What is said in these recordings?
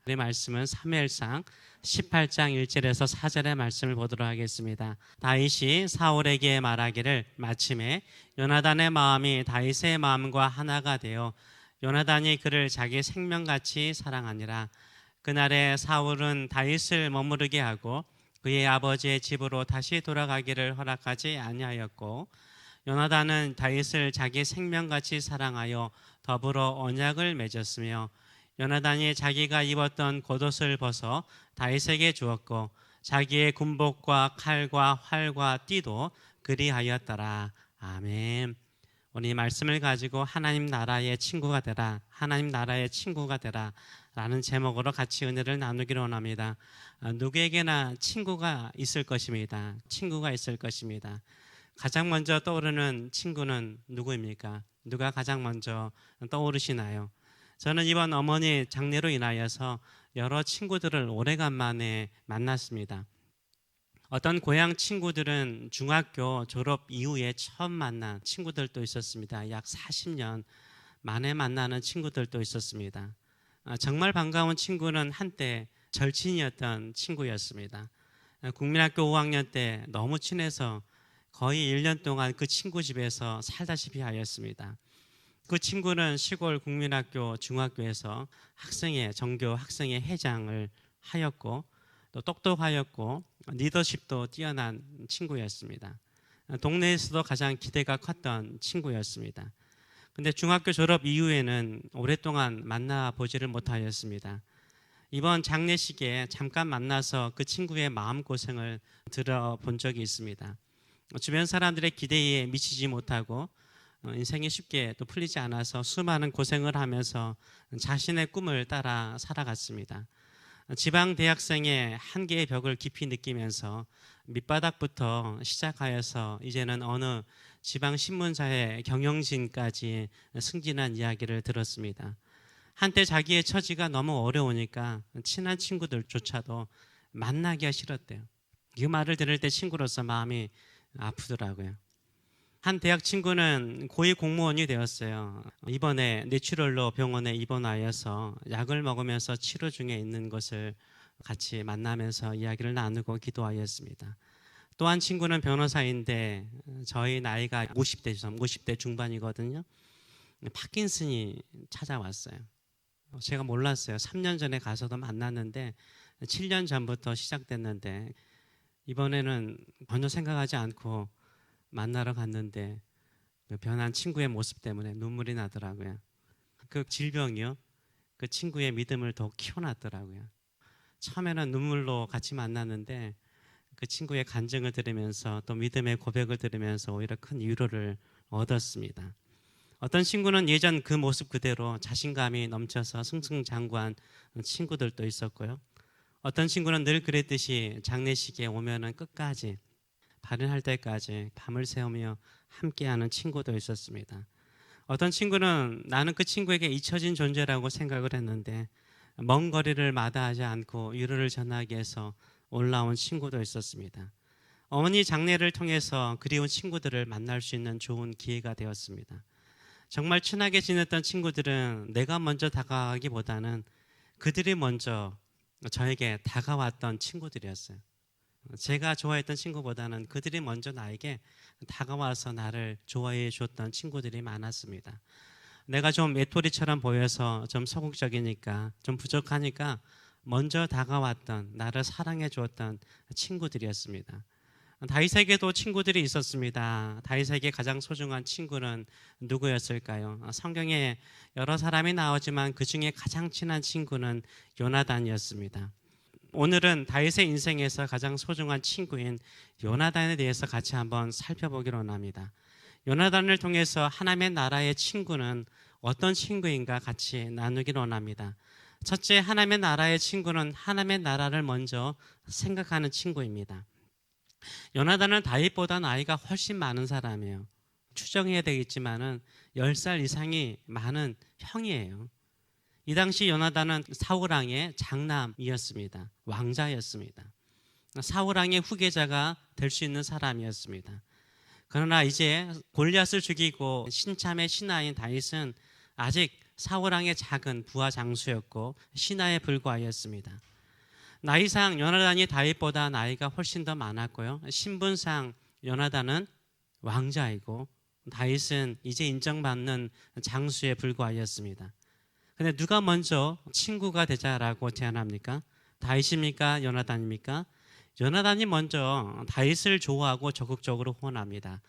우리 말씀은 사무엘상 18장 1절에서 4절의 말씀을 보도록 하겠습니다. 다윗이 사울에게 말하기를 마침에 요나단의 마음이 다윗의 마음과 하나가 되어 요나단이 그를 자기 생명같이 사랑하니라. 그날에 사울은 다윗을 머무르게 하고 그의 아버지의 집으로 다시 돌아가기를 허락하지 아니하였고, 요나단은 다윗을 자기 생명같이 사랑하여 더불어 언약을 맺었으며, 요나단이 자기가 입었던 겉옷을 벗어 다윗에게 주었고 자기의 군복과 칼과 활과 띠도 그리하였더라. 아멘. 오늘 이 말씀을 가지고 하나님 나라의 친구가 되라, 하나님 나라의 친구가 되라 라는 제목으로 같이 은혜를 나누기를 원합니다. 누구에게나 친구가 있을 것입니다. 친구가 있을 것입니다. 가장 먼저 떠오르는 친구는 누구입니까? 누가 가장 먼저 떠오르시나요? 저는 이번 어머니 장례로 인하여서 여러 친구들을 오래간만에 만났습니다. 어떤 고향 친구들은 중학교 졸업 이후에 처음 만난 친구들도 있었습니다. 약 40년 만에 만나는 친구들도 있었습니다. 정말 반가운 친구는 한때 절친이었던 친구였습니다. 국민학교 5학년 때 너무 친해서 거의 1년 동안 그 친구 집에서 살다시피 하였습니다. 그 친구는 시골 국민학교 중학교에서 정교 학생회 회장을 하였고, 또 똑똑하였고 리더십도 뛰어난 친구였습니다. 동네에서도 가장 기대가 컸던 친구였습니다. 근데 중학교 졸업 이후에는 오랫동안 만나보지를 못하였습니다. 이번 장례식에 잠깐 만나서 그 친구의 마음고생을 들어본 적이 있습니다. 주변 사람들의 기대에 미치지 못하고 인생이 쉽게 또 풀리지 않아서 수많은 고생을 하면서 자신의 꿈을 따라 살아갔습니다. 지방 대학생의 한계의 벽을 깊이 느끼면서 밑바닥부터 시작하여서 이제는 어느 지방 신문사의 경영진까지 승진한 이야기를 들었습니다. 한때 자기의 처지가 너무 어려우니까 친한 친구들조차도 만나기가 싫었대요. 그 말을 들을 때 친구로서 마음이 아프더라고요. 한 대학 친구는 고위 공무원이 되었어요. 이번에 뇌출혈로 병원에 입원하여서 약을 먹으면서 치료 중에 있는 것을 같이 만나면서 이야기를 나누고 기도하였습니다. 또 한 친구는 변호사인데 저희 나이가 50대 중반이거든요. 파킨슨이 찾아왔어요. 제가 몰랐어요. 3년 전에 가서도 만났는데 7년 전부터 시작됐는데 이번에는 전혀 생각하지 않고 만나러 갔는데 그 변한 친구의 모습 때문에 눈물이 나더라고요. 그 질병이요, 그 친구의 믿음을 더 키워놨더라고요. 처음에는 눈물로 같이 만났는데 그 친구의 간증을 들으면서 또 믿음의 고백을 들으면서 오히려 큰 위로를 얻었습니다. 어떤 친구는 예전 그 모습 그대로 자신감이 넘쳐서 승승장구한 친구들도 있었고요. 어떤 친구는 늘 그랬듯이 장례식에 오면은 끝까지 발인할 때까지 밤을 새우며 함께하는 친구도 있었습니다. 어떤 친구는 나는 그 친구에게 잊혀진 존재라고 생각을 했는데 먼 거리를 마다하지 않고 위로를 전하기 위해서 올라온 친구도 있었습니다. 어머니 장례를 통해서 그리운 친구들을 만날 수 있는 좋은 기회가 되었습니다. 정말 친하게 지냈던 친구들은 내가 먼저 다가가기보다는 그들이 먼저 저에게 다가왔던 친구들이었어요. 제가 좋아했던 친구보다는 그들이 먼저 나에게 다가와서 나를 좋아해 줬던 친구들이 많았습니다. 내가 좀 외톨이처럼 보여서 좀 소극적이니까 좀 부족하니까 먼저 다가왔던, 나를 사랑해 주었던 친구들이었습니다. 다윗에게도 친구들이 있었습니다. 다윗에게 가장 소중한 친구는 누구였을까요? 성경에 여러 사람이 나오지만 그 중에 가장 친한 친구는 요나단이었습니다. 오늘은 다윗의 인생에서 가장 소중한 친구인 요나단에 대해서 같이 한번 살펴보기로 합니다. 요나단을 통해서 하나님의 나라의 친구는 어떤 친구인가 같이 나누기로 합니다. 첫째, 하나님의 나라의 친구는 하나님의 나라를 먼저 생각하는 친구입니다. 요나단은 다윗보다 나이가 훨씬 많은 사람이에요. 추정해야 되겠지만은 10살 이상이 많은 형이에요. 이 당시 요나단은 사울왕의 장남이었습니다. 왕자였습니다. 사울왕의 후계자가 될 수 있는 사람이었습니다. 그러나 이제 골리앗을 죽이고 신참의 신하인 다윗은 아직 사울 왕의 작은 부하 장수였고 신하에 불과하였습니다. 나이상 요나단이 다윗보다 나이가 훨씬 더 많았고요. 신분상 요나단은 왕자이고 다윗은 이제 인정받는 장수에 불과하였습니다. 근데 누가 먼저 친구가 되자라고 제안합니까? 다윗입니까? 요나단입니까? 요나단이 먼저 다윗을 좋아하고 적극적으로 후원합니다.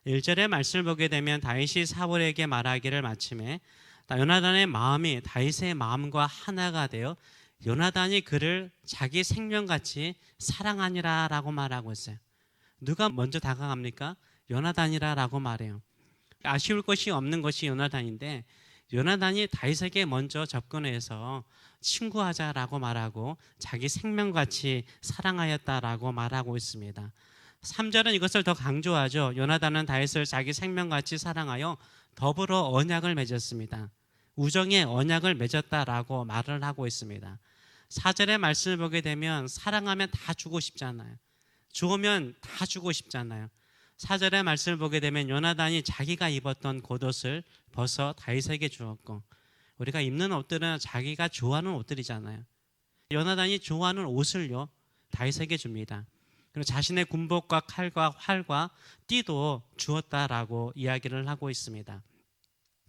1절의 말씀을 보게 되면 다윗이 사울에게 말하기를 마침에 요나단의 마음이 다윗의 마음과 하나가 되어 요나단이 그를 자기 생명같이 사랑하니라 라고 말하고 있어요. 누가 먼저 다가갑니까? 요나단이라 라고 말해요. 아쉬울 것이 없는 것이 요나단인데 요나단이 다윗에게 먼저 접근해서 친구하자라고 말하고 자기 생명같이 사랑하였다라고 말하고 있습니다. 3절은 이것을 더 강조하죠. 요나단은 다윗을 자기 생명같이 사랑하여 더불어 언약을 맺었습니다. 우정의 언약을 맺었다라고 말을 하고 있습니다. 4절의 말씀을 보게 되면 사랑하면 다 주고 싶잖아요. 좋으면 다 주고 싶잖아요. 4절의 말씀을 보게 되면 요나단이 자기가 입었던 겉옷을 벗어 다윗에게 주었고, 우리가 입는 옷들은 자기가 좋아하는 옷들이잖아요. 요나단이 좋아하는 옷을요 다윗에게 줍니다. 그리고 자신의 군복과 칼과 활과 띠도 주었다라고 이야기를 하고 있습니다.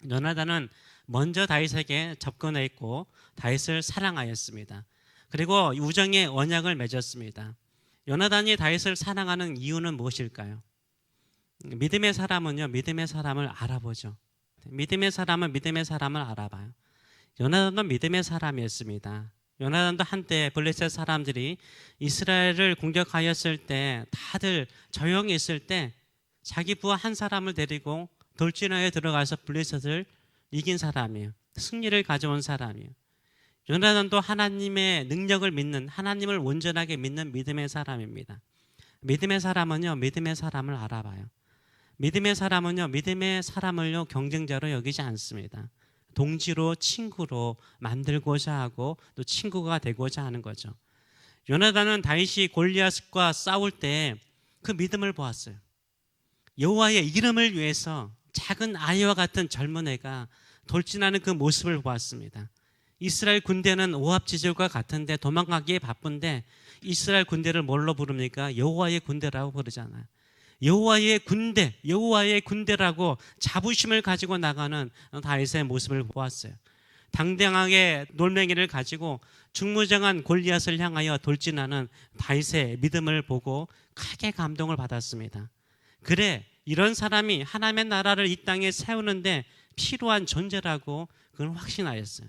요나단은 먼저 다윗에게 접근했고 다윗을 사랑하였습니다. 그리고 우정의 언약을 맺었습니다. 요나단이 다윗을 사랑하는 이유는 무엇일까요? 믿음의 사람은요 믿음의 사람을 알아보죠. 믿음의 사람은 믿음의 사람을 알아봐요. 요나단도 믿음의 사람이었습니다. 요나단도 한때 블레셋 사람들이 이스라엘을 공격하였을 때 다들 조용히 있을 때 자기 부하 한 사람을 데리고 돌진하여 들어가서 블레셋을 이긴 사람이에요. 승리를 가져온 사람이에요. 요나단도 하나님의 능력을 믿는, 하나님을 온전하게 믿는 믿음의 사람입니다. 믿음의 사람은요 믿음의 사람을 알아봐요. 믿음의 사람은요 믿음의 사람을요 경쟁자로 여기지 않습니다. 동지로 친구로 만들고자 하고 또 친구가 되고자 하는 거죠. 요나단은 다윗이 골리앗과 싸울 때 그 믿음을 보았어요. 여호와의 이름을 위해서 작은 아이와 같은 젊은 애가 돌진하는 그 모습을 보았습니다. 이스라엘 군대는 오합지졸과 같은데 도망가기에 바쁜데 이스라엘 군대를 뭘로 부릅니까? 여호와의 군대라고 부르잖아요. 여호와의 군대, 여호와의 군대라고 자부심을 가지고 나가는 다윗의 모습을 보았어요. 당당하게 돌멩이를 가지고 중무장한 골리앗을 향하여 돌진하는 다윗의 믿음을 보고 크게 감동을 받았습니다. 그래, 이런 사람이 하나님의 나라를 이 땅에 세우는데 필요한 존재라고 그건 확신하였어요.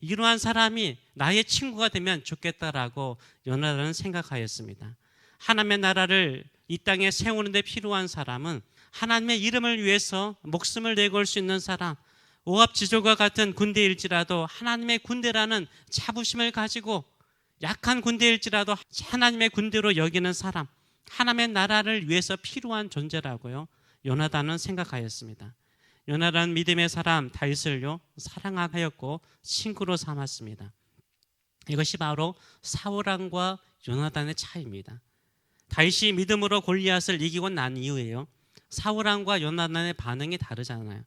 이러한 사람이 나의 친구가 되면 좋겠다라고 요나단은 생각하였습니다. 하나님의 나라를 이 땅에 세우는데 필요한 사람은 하나님의 이름을 위해서 목숨을 내걸 수 있는 사람, 오합지졸과 같은 군대일지라도 하나님의 군대라는 자부심을 가지고 약한 군대일지라도 하나님의 군대로 여기는 사람, 하나님의 나라를 위해서 필요한 존재라고요 요나단은 생각하였습니다. 요나단은 믿음의 사람 다윗을요 사랑하였고 친구로 삼았습니다. 이것이 바로 사울 왕과 요나단의 차이입니다. 다윗이 믿음으로 골리앗을 이기고 난 이후에요 사울 왕과 요나단의 반응이 다르잖아요.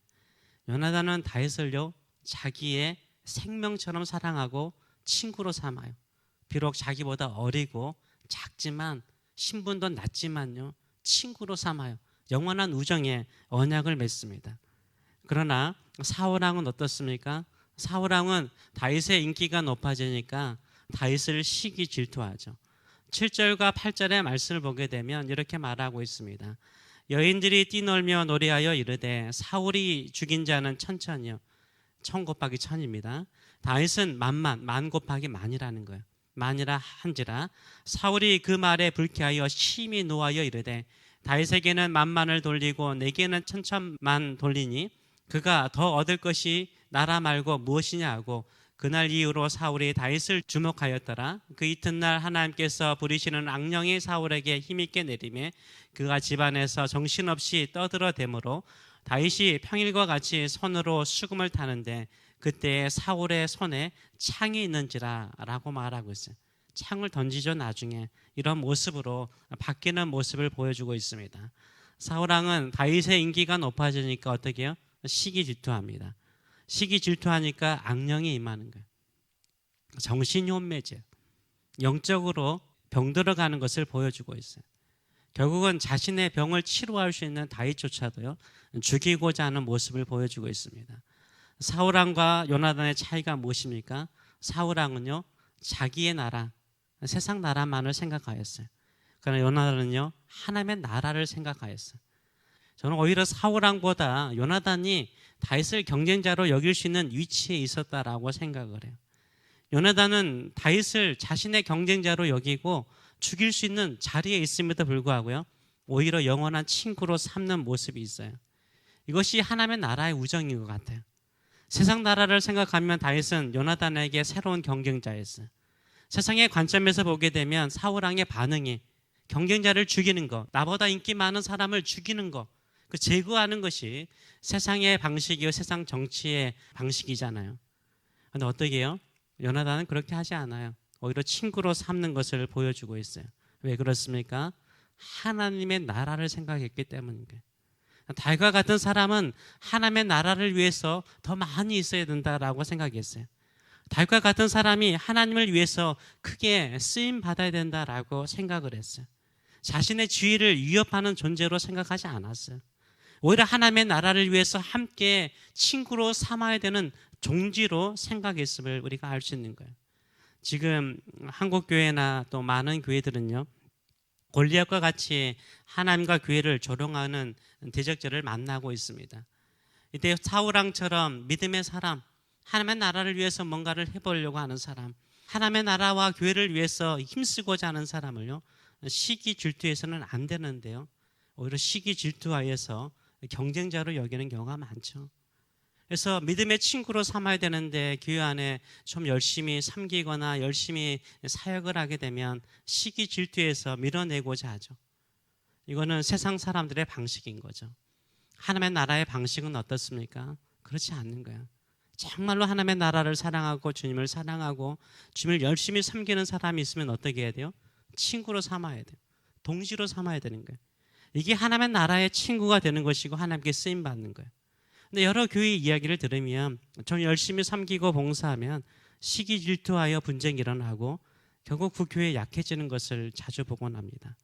요나단은 다윗을요 자기의 생명처럼 사랑하고 친구로 삼아요. 비록 자기보다 어리고 작지만 신분도 낮지만요 친구로 삼아요. 영원한 우정의 언약을 맺습니다. 그러나 사울 왕은 어떻습니까? 사울 왕은 다윗의 인기가 높아지니까 다윗을 시기 질투하죠. 7절과 8절의 말씀을 보게 되면 이렇게 말하고 있습니다. 여인들이 뛰놀며 노래하여 이르되 사울이 죽인 자는 천천이요. 천 곱하기 천입니다. 다윗은 만 곱하기 만이라는 거예요. 만이라 한지라 사울이 그 말에 불쾌하여 심히 노하여 이르되 다윗에게는 만만을 돌리고 내게는 천천만 돌리니 그가 더 얻을 것이 나라 말고 무엇이냐 하고 그날 이후로 사울이 다윗을 주목하였더라. 그 이튿날 하나님께서 부리시는 악령이 사울에게 힘있게 내리매 그가 집안에서 정신없이 떠들어대므로 다윗이 평일과 같이 손으로 수금을 타는데 그때 사울의 손에 창이 있는지라 라고 말하고 있어요. 창을 던지죠. 나중에 이런 모습으로 바뀌는 모습을 보여주고 있습니다. 사울 왕은 다윗의 인기가 높아지니까 어떻게 해요? 시기 질투합니다. 시기 질투하니까 악령이 임하는 거예요. 정신이 혼매죠. 영적으로 병들어가는 것을 보여주고 있어요. 결국은 자신의 병을 치료할 수 있는 다윗조차도요, 죽이고자 하는 모습을 보여주고 있습니다. 사울왕과 요나단의 차이가 무엇입니까? 사울왕은요, 자기의 나라, 세상 나라만을 생각하였어요. 그러나 요나단은요, 하나님의 나라를 생각하였어요. 저는 오히려 사울왕보다 요나단이 다윗을 경쟁자로 여길 수 있는 위치에 있었다라고 생각을 해요. 요나단은 다윗을 자신의 경쟁자로 여기고 죽일 수 있는 자리에 있음에도 불구하고요, 오히려 영원한 친구로 삼는 모습이 있어요. 이것이 하나님의 나라의 우정인 것 같아요. 세상 나라를 생각하면 다윗은 요나단에게 새로운 경쟁자였어요. 세상의 관점에서 보게 되면 사울왕의 반응이 경쟁자를 죽이는 것, 나보다 인기 많은 사람을 죽이는 것, 그 제거하는 것이 세상의 방식이요, 세상 정치의 방식이잖아요. 그런데 어떻게 해요? 요나단은 그렇게 하지 않아요. 오히려 친구로 삼는 것을 보여주고 있어요. 왜 그렇습니까? 하나님의 나라를 생각했기 때문입니다. 다윗과 같은 사람은 하나님의 나라를 위해서 더 많이 있어야 된다라고 생각했어요. 다윗과 같은 사람이 하나님을 위해서 크게 쓰임 받아야 된다라고 생각을 했어요. 자신의 지위를 위협하는 존재로 생각하지 않았어요. 오히려 하나님의 나라를 위해서 함께 친구로 삼아야 되는 종지로 생각했음을 우리가 알 수 있는 거예요. 지금 한국교회나 또 많은 교회들은요, 골리앗과 같이 하나님과 교회를 조롱하는 대적들을 만나고 있습니다. 이때 사울왕처럼 믿음의 사람, 하나님의 나라를 위해서 뭔가를 해보려고 하는 사람, 하나님의 나라와 교회를 위해서 힘쓰고자 하는 사람을요, 시기 질투해서는 안 되는데요, 오히려 시기 질투하여서 경쟁자로 여기는 경우가 많죠. 그래서 믿음의 친구로 삼아야 되는데 교회 안에 좀 열심히 섬기거나 열심히 사역을 하게 되면 시기 질투해서 밀어내고자 하죠. 이거는 세상 사람들의 방식인 거죠. 하나님의 나라의 방식은 어떻습니까? 그렇지 않는 거예요. 정말로 하나님의 나라를 사랑하고 주님을 사랑하고 주님을 열심히 섬기는 사람이 있으면 어떻게 해야 돼요? 친구로 삼아야 돼요. 동지로 삼아야 되는 거예요. 이게 하나님의 나라의 친구가 되는 것이고 하나님께 쓰임받는 거예요. 근데 여러 교회 이야기를 들으면 좀 열심히 섬기고 봉사하면 시기 질투하여 분쟁이 일어나고 결국 그 교회 약해지는 것을 자주 보곤 합니다.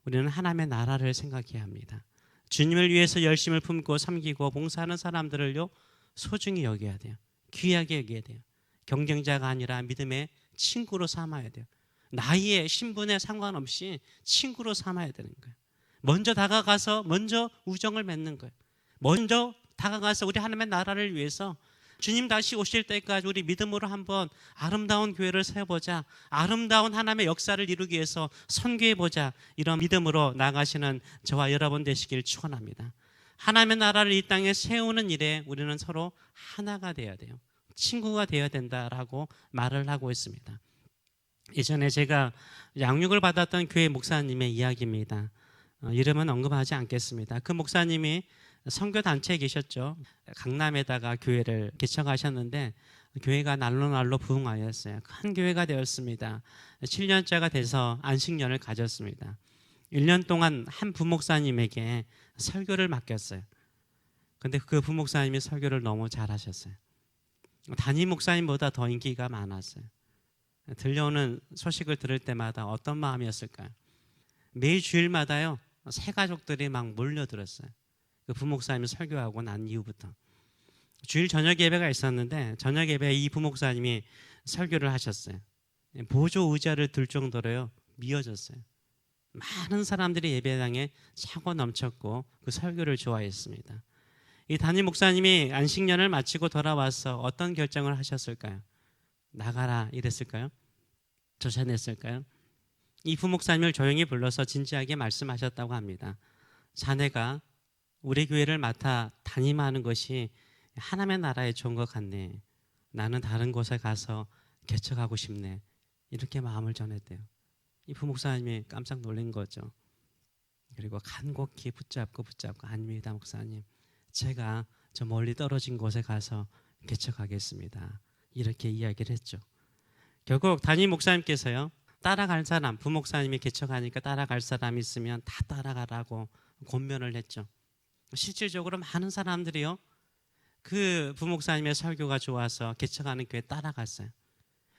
우리는 하나님의 나라를 생각해야 합니다. 주님을 위해서 열심을 품고 섬기고 봉사하는 사람들을요, 소중히 여겨야 돼요. 귀하게 여겨야 돼요. 경쟁자가 아니라 믿음의 친구로 삼아야 돼요. 나이에 신분에 상관없이 친구로 삼아야 되는 거예요. 먼저 다가가서 먼저 우정을 맺는 거예요. 먼저 다가가서 우리 하나님의 나라를 위해서 주님 다시 오실 때까지 우리 믿음으로 한번 아름다운 교회를 세워보자, 아름다운 하나님의 역사를 이루기 위해서 선교해보자, 이런 믿음으로 나가시는 저와 여러분 되시길 축원합니다. 하나님의 나라를 이 땅에 세우는 일에 우리는 서로 하나가 되어야 돼요. 친구가 되어야 된다라고 말을 하고 있습니다. 예전에 제가 양육을 받았던 교회 목사님의 이야기입니다. 이름은 언급하지 않겠습니다. 그 목사님이 선교단체에 계셨죠. 강남에다가 교회를 개척하셨는데 교회가 날로 부흥하였어요. 큰 교회가 되었습니다. 7년째가 돼서 안식년을 가졌습니다. 1년 동안 한 부목사님에게 설교를 맡겼어요. 근데 그 부목사님이 설교를 너무 잘하셨어요. 담임 목사님보다 더 인기가 많았어요. 들려오는 소식을 들을 때마다 어떤 마음이었을까요? 매일 주일마다요, 새 가족들이 막 몰려들었어요. 그 부목사님이 설교하고 난 이후부터 주일 저녁 예배가 있었는데 저녁 예배에 이 부목사님이 설교를 하셨어요. 보조 의자를 들 정도로요, 미어졌어요. 많은 사람들이 예배당에 차고 넘쳤고 그 설교를 좋아했습니다. 이 담임 목사님이 안식년을 마치고 돌아와서 어떤 결정을 하셨을까요? 나가라 이랬을까요? 쫓아냈을까요? 이 부목사님을 조용히 불러서 진지하게 말씀하셨다고 합니다. 자네가 우리 교회를 맡아 담임하는 것이 하나님의 나라에 좋은 것 같네. 나는 다른 곳에 가서 개척하고 싶네. 이렇게 마음을 전했대요. 이 부목사님이 깜짝 놀란 거죠. 그리고 간곡히 붙잡고 아닙니다 목사님, 제가 저 멀리 떨어진 곳에 가서 개척하겠습니다. 이렇게 이야기를 했죠. 결국 담임 목사님께서요, 따라갈 사람, 부목사님이 개척하니까 따라갈 사람이 있으면 다 따라가라고 권면을 했죠. 실질적으로 많은 사람들이요, 그 부목사님의 설교가 좋아서 개척하는 교회 따라갔어요.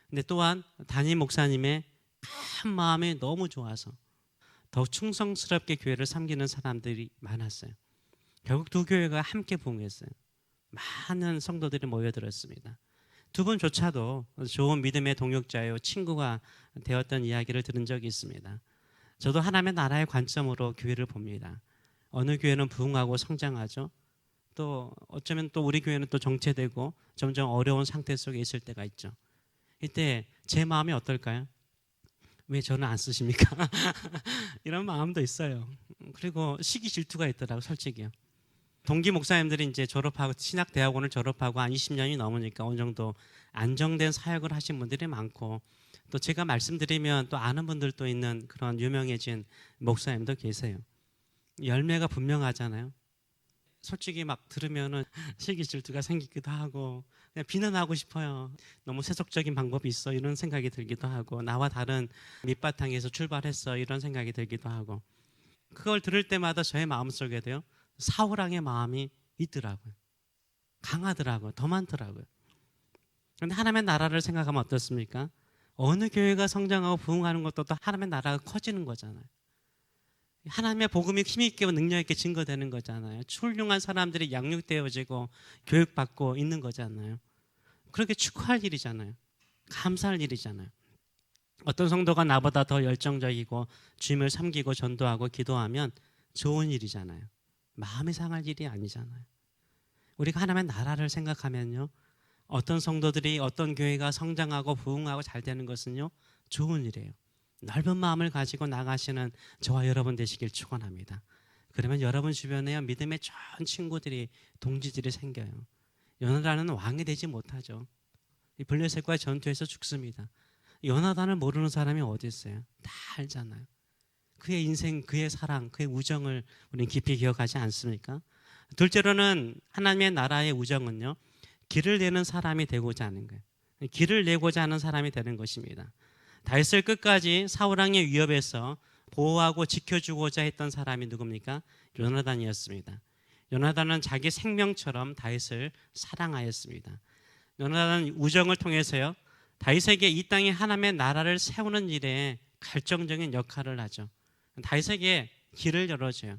근데 또한 담임 목사님의 큰 마음이 너무 좋아서 더욱 충성스럽게 교회를 섬기는 사람들이 많았어요. 결국 두 교회가 함께 부흥했어요. 많은 성도들이 모여들었습니다. 두 분조차도 좋은 믿음의 동역자요 친구가 되었던 이야기를 들은 적이 있습니다. 저도 하나님의 나라의 관점으로 교회를 봅니다. 어느 교회는 부흥하고 성장하죠. 또 어쩌면 또 우리 교회는 또 정체되고 점점 어려운 상태 속에 있을 때가 있죠. 이때 제 마음이 어떨까요? 왜 저는 안 쓰십니까? 이런 마음도 있어요. 그리고 시기 질투가 있더라고요, 솔직히요. 동기 목사님들이 이제 졸업하고 신학대학원을 졸업하고 한 20년이 넘으니까 어느 정도 안정된 사역을 하신 분들이 많고, 또 제가 말씀드리면 또 아는 분들도 있는 그런 유명해진 목사님도 계세요. 열매가 분명하잖아요. 솔직히 막 들으면은 시기 질투가 생기기도 하고 그냥 비난하고 싶어요. 너무 세속적인 방법이 있어 이런 생각이 들기도 하고, 나와 다른 밑바탕에서 출발했어 이런 생각이 들기도 하고, 그걸 들을 때마다 저의 마음속에도요 사울왕의 마음이 있더라고요. 강하더라고요. 더 많더라고요. 그런데 하나님의 나라를 생각하면 어떻습니까? 어느 교회가 성장하고 부흥하는 것도 또 하나님의 나라가 커지는 거잖아요. 하나님의 복음이 힘있게 능력있게 증거되는 거잖아요. 훌륭한 사람들이 양육되어지고 교육받고 있는 거잖아요. 그렇게 축하할 일이잖아요. 감사할 일이잖아요. 어떤 성도가 나보다 더 열정적이고 주님을 섬기고 전도하고 기도하면 좋은 일이잖아요. 마음이 상할 일이 아니잖아요. 우리가 하나님의 나라를 생각하면요, 어떤 성도들이 어떤 교회가 성장하고 부흥하고 잘 되는 것은요 좋은 일이에요. 넓은 마음을 가지고 나가시는 저와 여러분 되시길 축원합니다. 그러면 여러분 주변에 믿음의 좋은 친구들이, 동지들이 생겨요. 요나단은 왕이 되지 못하죠. 이 블레셋과의 전투에서 죽습니다. 요나단을 모르는 사람이 어디 있어요? 다 알잖아요. 그의 인생, 그의 사랑, 그의 우정을 우리는 깊이 기억하지 않습니까? 둘째로는 하나님의 나라의 우정은요, 길을 내는 사람이 되고자 하는 거예요. 길을 내고자 하는 사람이 되는 것입니다. 다윗을 끝까지 사울왕의 위협에서 보호하고 지켜주고자 했던 사람이 누굽니까? 요나단이었습니다. 요나단은 자기 생명처럼 다윗을 사랑하였습니다. 요나단은 우정을 통해서요 다윗에게 이 땅에 하나님의 나라를 세우는 일에 결정적인 역할을 하죠. 다윗에게 길을 열어줘요.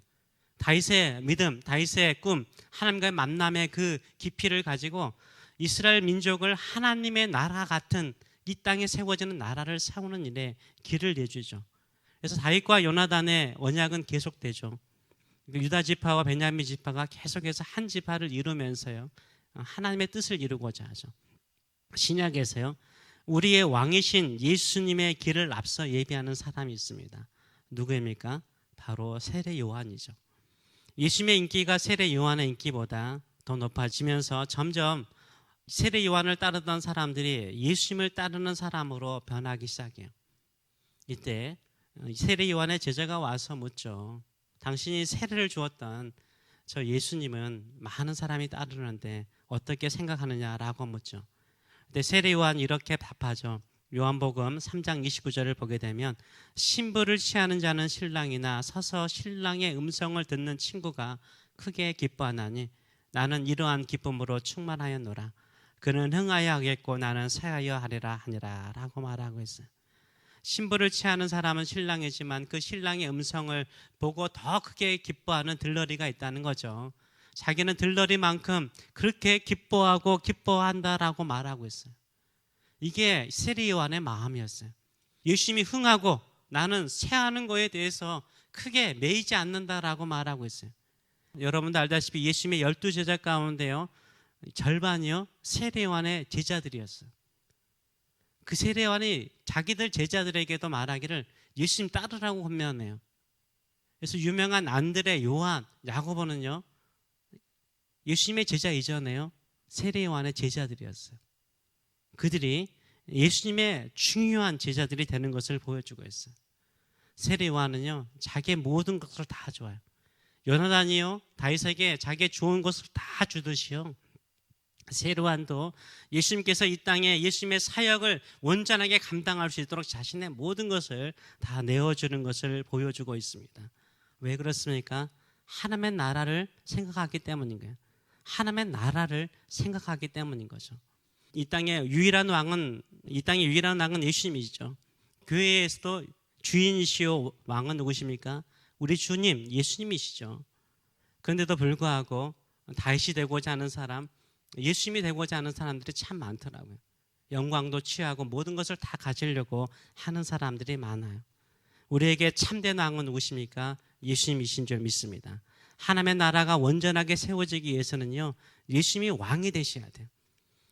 다윗의 믿음, 다윗의 꿈, 하나님과의 만남의 그 깊이를 가지고 이스라엘 민족을 하나님의 나라 같은 이 땅에 세워지는 나라를 세우는 일에 길을 내주죠. 그래서 다윗과 요나단의 언약은 계속되죠. 유다 지파와 베냐민 지파가 계속해서 한 지파를 이루면서요 하나님의 뜻을 이루고자 하죠. 신약에서요 우리의 왕이신 예수님의 길을 앞서 예비하는 사람이 있습니다. 누구입니까? 바로 세례 요한이죠. 예수님의 인기가 세례 요한의 인기보다 더 높아지면서 점점 세례 요한을 따르던 사람들이 예수님을 따르는 사람으로 변하기 시작해요. 이때 세례 요한의 제자가 와서 묻죠. 당신이 세례를 주었던 저 예수님은 많은 사람이 따르는데 어떻게 생각하느냐라고 묻죠. 근데 세례 요한 이렇게 답하죠. 요한복음 3장 29절을 보게 되면 신부를 취하는 자는 신랑이나 서서 신랑의 음성을 듣는 친구가 크게 기뻐하나니 나는 이러한 기쁨으로 충만하였노라. 그는 흥하여 하겠고 나는 새하여 하리라 하니라 라고 말하고 있어요. 신부를 취하는 사람은 신랑이지만 그 신랑의 음성을 보고 더 크게 기뻐하는 들러리가 있다는 거죠. 자기는 들러리만큼 그렇게 기뻐하고 기뻐한다라고 말하고 있어요. 이게 세례 요한의 마음이었어요. 예수님이 흥하고 나는 새하는 거에 대해서 크게 매이지 않는다라고 말하고 있어요. 여러분도 알다시피 예수님의 12제자 가운데요 절반이요 세례 요한의 제자들이었어요. 그 세례 요한이 자기들 제자들에게도 말하기를 예수님 따르라고 권면해요. 그래서 유명한 안드레, 요한, 야고보는요 예수님의 제자 이전에요 세례 요한의 제자들이었어요. 그들이 예수님의 중요한 제자들이 되는 것을 보여주고 있어요. 세례 요한은요 자기의 모든 것을 다 줘요. 요나단이요 다윗에게 자기의 좋은 것을 다 주듯이요 세례 요한도 예수님께서 이 땅에 예수님의 사역을 온전하게 감당할 수 있도록 자신의 모든 것을 다 내어주는 것을 보여주고 있습니다. 왜 그렇습니까? 하나님의 나라를 생각하기 때문인 거예요. 하나님의 나라를 생각하기 때문인 거죠. 이 땅의 유일한 왕은 예수님이시죠. 교회에서도 주인이시오 왕은 누구십니까? 우리 주님 예수님이시죠. 그런데도 불구하고 다윗이 되고자 하는 사람, 예수님이 되고자 하는 사람들이 참 많더라고요. 영광도 취하고 모든 것을 다 가지려고 하는 사람들이 많아요. 우리에게 참된 왕은 누구십니까? 예수님이신 줄 믿습니다. 하나님의 나라가 온전하게 세워지기 위해서는요, 예수님이 왕이 되셔야 돼요.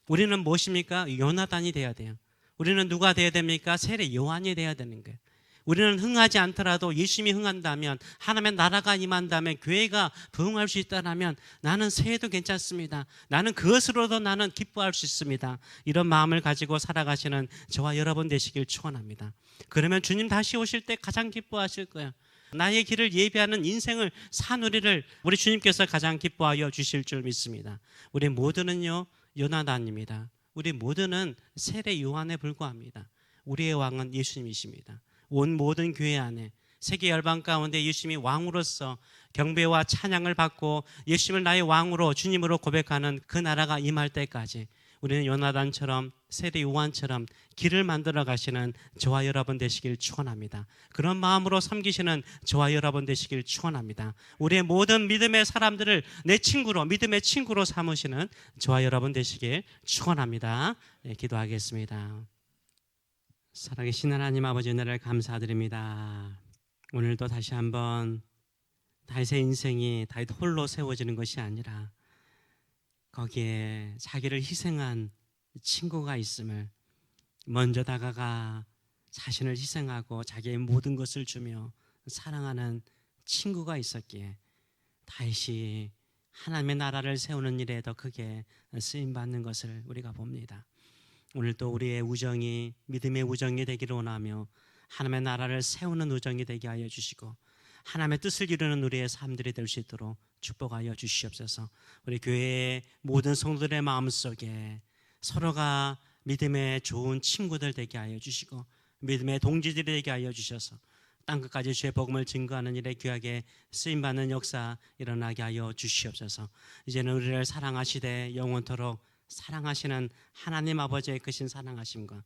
우리는 무엇입니까? 요나단이 돼야 돼요. 우리는 누가 돼야 됩니까? 세례 요한이 돼야 되는 거예요. 우리는 흥하지 않더라도 예수님이 흥한다면, 하나님의 나라가 임한다면, 교회가 부흥할 수 있다면 나는 새해도 괜찮습니다. 나는 그것으로도 나는 기뻐할 수 있습니다. 이런 마음을 가지고 살아가시는 저와 여러분 되시길 축원합니다. 그러면 주님 다시 오실 때 가장 기뻐하실 거예요. 나의 길을 예비하는 인생을 산 우리를 우리 주님께서 가장 기뻐하여 주실 줄 믿습니다. 우리 모두는요, 요나단입니다. 우리 모두는 세례 요한에 불과합니다. 우리의 왕은 예수님이십니다. 온 모든 교회 안에 세계 열방 가운데 예수님이 왕으로서 경배와 찬양을 받고 예수님을 나의 왕으로 주님으로 고백하는 그 나라가 임할 때까지 우리는 요나단처럼 세례 요한처럼 길을 만들어 가시는 저와 여러분 되시길 축원합니다. 그런 마음으로 섬기시는 저와 여러분 되시길 축원합니다. 우리의 모든 믿음의 사람들을 내 친구로, 믿음의 친구로 삼으시는 저와 여러분 되시길 축원합니다. 네, 기도하겠습니다. 살아계신 하나님 아버지, 은혜를 감사드립니다. 오늘도 다시 한번 다윗의 인생이 다윗 홀로 세워지는 것이 아니라 거기에 자기를 희생한 친구가 있음을, 먼저 다가가 자신을 희생하고 자기의 모든 것을 주며 사랑하는 친구가 있었기에 다윗이 하나님의 나라를 세우는 일에 더 크게 쓰임받는 것을 우리가 봅니다. 오늘도 우리의 우정이 믿음의 우정이 되기를 원하며 하나님의 나라를 세우는 우정이 되게 하여 주시고 하나님의 뜻을 이루는 우리의 삶들이 될 수 있도록 축복하여 주시옵소서. 우리 교회의 모든 성도들의 마음속에 서로가 믿음의 좋은 친구들 되게 하여 주시고 믿음의 동지들이 되게 하여 주셔서 땅끝까지 주의 복음을 증거하는 일에 귀하게 쓰임받는 역사 일어나게 하여 주시옵소서. 이제는 우리를 사랑하시되 영원토록 사랑하시는 하나님 아버지의 크신 사랑하심과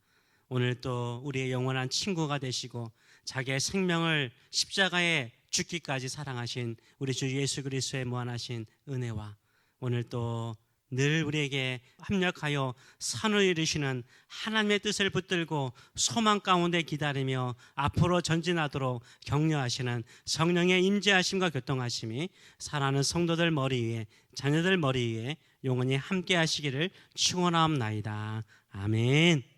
오늘 또 우리의 영원한 친구가 되시고 자기의 생명을 십자가에 죽기까지 사랑하신 우리 주 예수 그리스도의 무한하신 은혜와 오늘 또 늘 우리에게 합력하여 선을 이루시는 하나님의 뜻을 붙들고 소망 가운데 기다리며 앞으로 전진하도록 격려하시는 성령의 임재하심과 교통하심이 사랑하는 성도들 머리 위에, 자녀들 머리 위에 영원히 함께 하시기를 축원하옵나이다. 아멘.